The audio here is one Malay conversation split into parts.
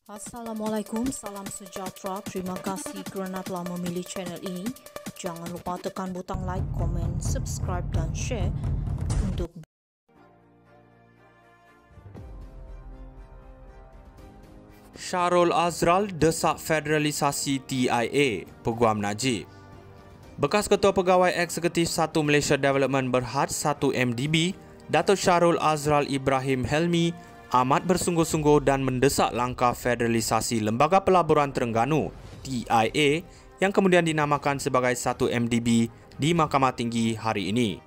Assalamualaikum, salam sejahtera. Terima kasih kerana telah memilih channel ini. Jangan lupa tekan butang like, komen, subscribe dan share untuk Syahrul Azral desak federalisasi TIA, Peguam Najib. Bekas Ketua Pegawai Eksekutif 1 Malaysia Development Berhad 1 MDB, Datuk Syahrul Azral Ibrahim Helmi amat bersungguh-sungguh dan mendesak langkah federalisasi Lembaga Pelaburan Terengganu TIA yang kemudian dinamakan sebagai 1 MDB di Mahkamah Tinggi hari ini.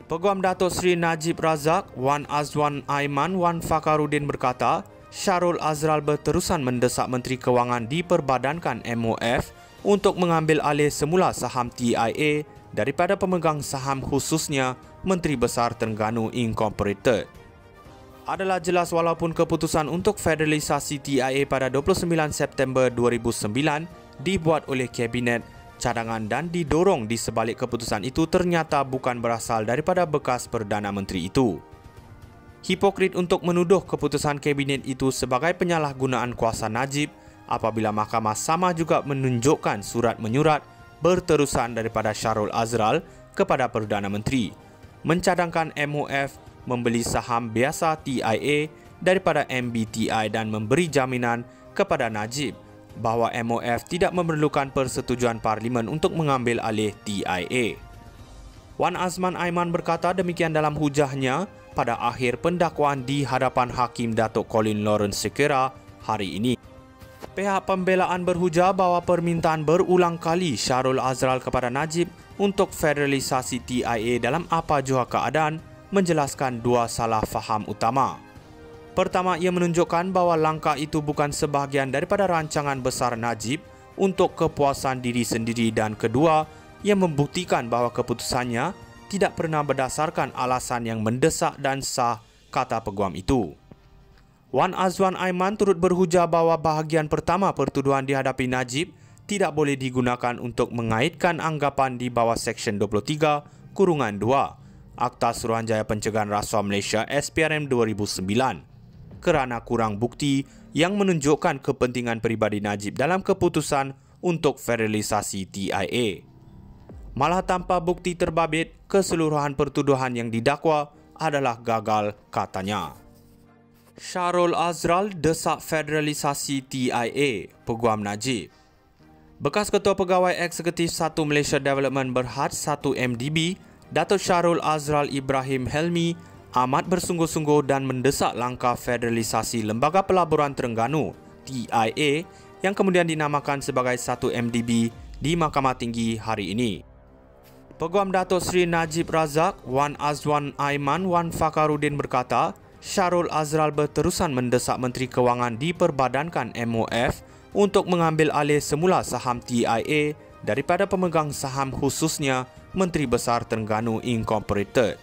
Peguam Datuk Seri Najib Razak, Wan Azwan Aiman Wan Fakhruddin berkata, Syahrul Azral berterusan mendesak Menteri Kewangan diperbadankan MOF untuk mengambil alih semula saham TIA daripada pemegang saham khususnya Menteri Besar Terengganu Incorporated. Adalah jelas walaupun keputusan untuk federalisasi TIA pada 29 September 2009 dibuat oleh Kabinet cadangan dan didorong di sebalik keputusan itu ternyata bukan berasal daripada bekas Perdana Menteri itu. Hipokrit untuk menuduh keputusan Kabinet itu sebagai penyalahgunaan kuasa Najib apabila Mahkamah sama juga menunjukkan surat menyurat berterusan daripada Syahrul Azral kepada Perdana Menteri mencadangkan MOF membeli saham biasa TIA daripada MBTI dan memberi jaminan kepada Najib bahawa MOF tidak memerlukan persetujuan Parlimen untuk mengambil alih TIA. Wan Azman Aiman berkata demikian dalam hujahnya pada akhir pendakwaan di hadapan Hakim Datuk Colin Lawrence Sekera hari ini. Pihak pembelaan berhujah bahawa permintaan berulang kali Syahrul Azral kepada Najib untuk federalisasi TIA dalam apa jua keadaan menjelaskan dua salah faham utama. Pertama, ia menunjukkan bahawa langkah itu bukan sebahagian daripada rancangan besar Najib untuk kepuasan diri sendiri dan kedua, ia membuktikan bahawa keputusannya tidak pernah berdasarkan alasan yang mendesak dan sah, kata peguam itu. Wan Azwan Aiman turut berhujah bahawa bahagian pertama pertuduhan dihadapi Najib tidak boleh digunakan untuk mengaitkan anggapan di bawah Seksyen 23(2) Akta Suruhanjaya Pencegahan Rasuah Malaysia SPRM 2009 kerana kurang bukti yang menunjukkan kepentingan peribadi Najib dalam keputusan untuk federalisasi TIA. Malah tanpa bukti terbabit, keseluruhan pertuduhan yang didakwa adalah gagal, katanya. Syahrul Azral desak federalisasi TIA, Peguam Najib. Bekas Ketua Pegawai Eksekutif 1 Malaysia Development Berhad 1 MDB, Datuk Syahrul Azral Ibrahim Helmi amat bersungguh-sungguh dan mendesak langkah federalisasi Lembaga Pelaburan Terengganu TIA yang kemudian dinamakan sebagai 1 MDB di Mahkamah Tinggi hari ini. Peguam Datuk Seri Najib Razak, Wan Azwan Aiman Wan Fakhruddin berkata, Syahrul Azral berterusan mendesak Menteri Kewangan diperbadankan MOF untuk mengambil alih semula saham TIA daripada pemegang saham khususnya Menteri Besar Terengganu Incorporated.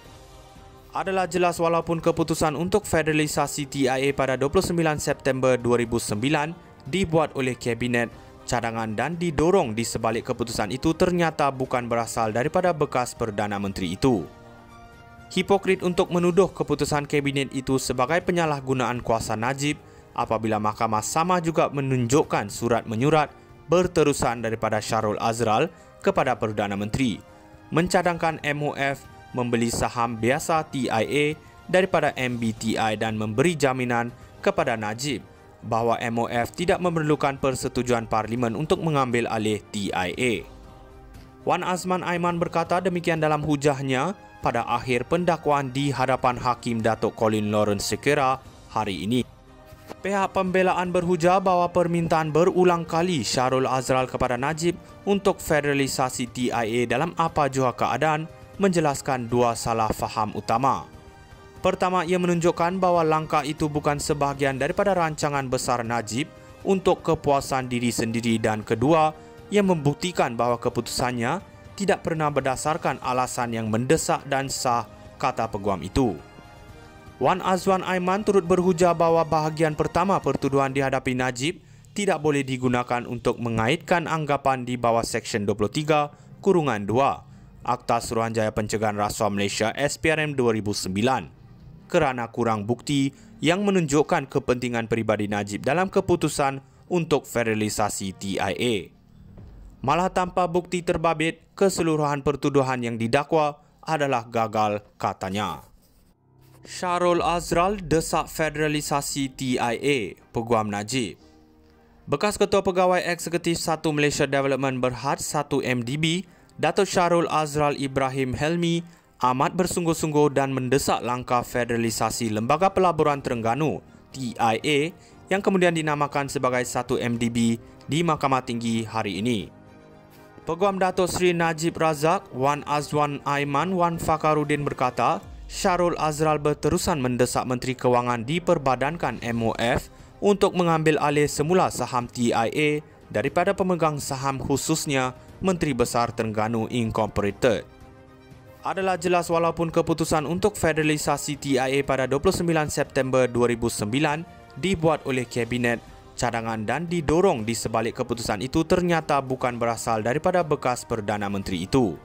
Adalah jelas walaupun keputusan untuk federalisasi TIA pada 29 September 2009 dibuat oleh Kabinet cadangan dan didorong di sebalik keputusan itu ternyata bukan berasal daripada bekas Perdana Menteri itu. Hipokrit untuk menuduh keputusan Kabinet itu sebagai penyalahgunaan kuasa Najib apabila Mahkamah sama juga menunjukkan surat menyurat berterusan daripada Syahrul Azral kepada Perdana Menteri mencadangkan MOF membeli saham biasa TIA daripada MBTI dan memberi jaminan kepada Najib bahawa MOF tidak memerlukan persetujuan Parlimen untuk mengambil alih TIA. Wan Azman Aiman berkata demikian dalam hujahnya pada akhir pendakwaan di hadapan Hakim Datuk Colin Lawrence Sekera hari ini. Pihak pembelaan berhujah bahawa permintaan berulang kali Syahrul Azral kepada Najib untuk federalisasi TIA dalam apa jua keadaan menjelaskan dua salah faham utama. Pertama, ia menunjukkan bahawa langkah itu bukan sebahagian daripada rancangan besar Najib untuk kepuasan diri sendiri dan kedua, ia membuktikan bahawa keputusannya tidak pernah berdasarkan alasan yang mendesak dan sah, kata peguam itu. Wan Azwan Aiman turut berhujah bahawa bahagian pertama pertuduhan dihadapi Najib tidak boleh digunakan untuk mengaitkan anggapan di bawah Seksyen 23(2) Akta Suruhanjaya Pencegahan Rasuah Malaysia SPRM 2009 kerana kurang bukti yang menunjukkan kepentingan peribadi Najib dalam keputusan untuk federalisasi TIA. Malah tanpa bukti terbabit, keseluruhan pertuduhan yang didakwa adalah gagal, katanya. Syahrul Azral desak federalisasi TIA, Peguam Najib. Bekas Ketua Pegawai Eksekutif 1 Malaysia Development Berhad 1 MDB, Datuk Syahrul Azral Ibrahim Helmi amat bersungguh-sungguh dan mendesak langkah federalisasi Lembaga Pelaburan Terengganu TIA yang kemudian dinamakan sebagai 1 MDB di Mahkamah Tinggi hari ini. Peguam Datuk Seri Najib Razak, Wan Azwan Aiman Wan Fakhruddin berkata, Syahrul Azral berterusan mendesak Menteri Kewangan diperbadankan MOF untuk mengambil alih semula saham TIA daripada pemegang saham khususnya Menteri Besar Terengganu Incorporated. Adalah jelas walaupun keputusan untuk federalisasi TIA pada 29 September 2009 dibuat oleh Kabinet cadangan dan didorong di sebalik keputusan itu ternyata bukan berasal daripada bekas Perdana Menteri itu.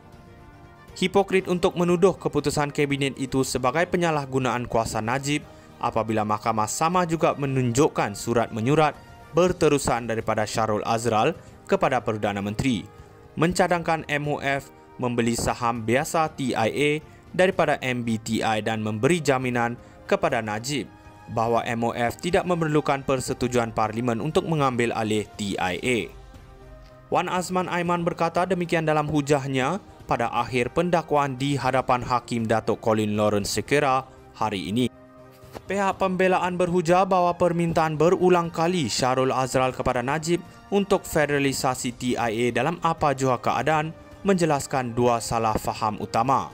Hipokrit untuk menuduh keputusan Kabinet itu sebagai penyalahgunaan kuasa Najib apabila Mahkamah sama juga menunjukkan surat menyurat berterusan daripada Syahrul Azral kepada Perdana Menteri mencadangkan MOF membeli saham biasa TIA daripada MBTI dan memberi jaminan kepada Najib bahawa MOF tidak memerlukan persetujuan Parlimen untuk mengambil alih TIA. Wan Azman Aiman berkata demikian dalam hujahnya pada akhir pendakwaan di hadapan Hakim Datuk Colin Lawrence Sekera hari ini. Pihak pembelaan berhujah bahawa permintaan berulang kali Syahrul Azral kepada Najib untuk federalisasi TIA dalam apa jua keadaan menjelaskan dua salah faham utama.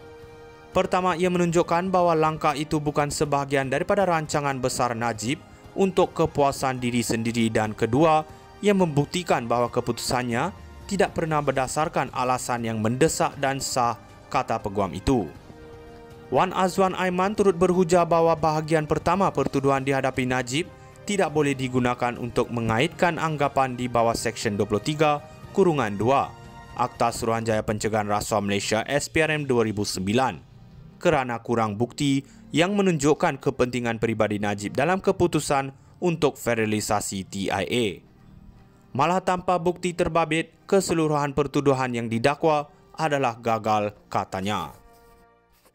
Pertama, ia menunjukkan bahawa langkah itu bukan sebahagian daripada rancangan besar Najib untuk kepuasan diri sendiri dan kedua, ia membuktikan bahawa keputusannya tidak pernah berdasarkan alasan yang mendesak dan sah, kata peguam itu. Wan Azwan Aiman turut berhujah bahawa bahagian pertama pertuduhan dihadapi Najib tidak boleh digunakan untuk mengaitkan anggapan di bawah Seksyen 23, Kurungan 2, Akta Suruhanjaya Pencegahan Rasuah Malaysia SPRM 2009. Kerana kurang bukti yang menunjukkan kepentingan peribadi Najib dalam keputusan untuk federalisasi TIA. Malah tanpa bukti terbabit, keseluruhan pertuduhan yang didakwa adalah gagal, katanya.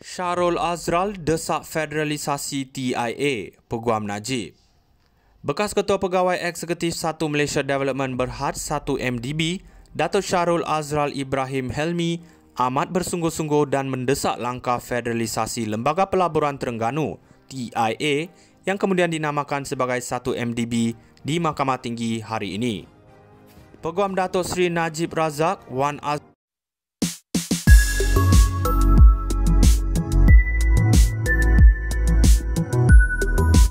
Syahrul Azral desak federalisasi TIA, Peguam Najib. Bekas Ketua Pegawai Eksekutif 1 Malaysia Development Berhad 1 MDB, Datuk Syahrul Azral Ibrahim Helmi amat bersungguh-sungguh dan mendesak langkah federalisasi Lembaga Pelaburan Terengganu TIA yang kemudian dinamakan sebagai 1 MDB di Mahkamah Tinggi hari ini. Peguam Datuk Seri Najib Razak, Wan